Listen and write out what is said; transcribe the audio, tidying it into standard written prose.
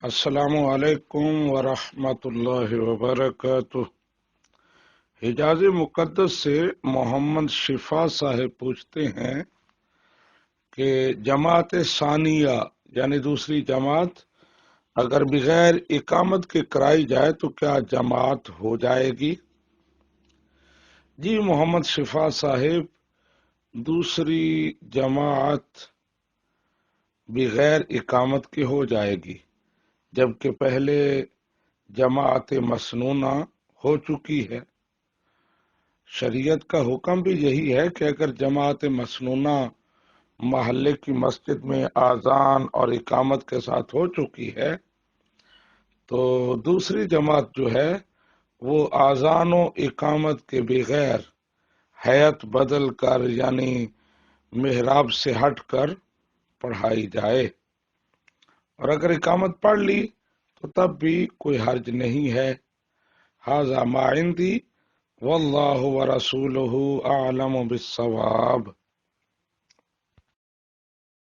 السلام علیکم ورحمۃ اللہ وبرکاتہ۔ حجاز مقدس سے محمد شفا صاحب پوچھتے ہیں کہ جماعت ثانیہ یعنی دوسری جماعت اگر بغیر اقامت کے کرائی جائے تو کیا جماعت ہو جائے گی؟ جی محمد شفا صاحب، دوسری جماعت بغیر اقامت کے ہو جائے گی، جبکہ پہلے جماعت مسنونہ ہو چکی ہے۔ شریعت کا حکم بھی یہی ہے کہ اگر جماعت مسنونہ محلے کی مسجد میں اذان اور اقامت کے ساتھ ہو چکی ہے تو دوسری جماعت جو ہے وہ اذان و اقامت کے بغیر ہیئت بدل کر یعنی محراب سے ہٹ کر پڑھائی جائے، اور اگر اقامت پڑھ لی تو تب بھی کوئی حرج نہیں ہے۔ ھذا ما عندی واللہ ورسولہ اعلم بالصواب۔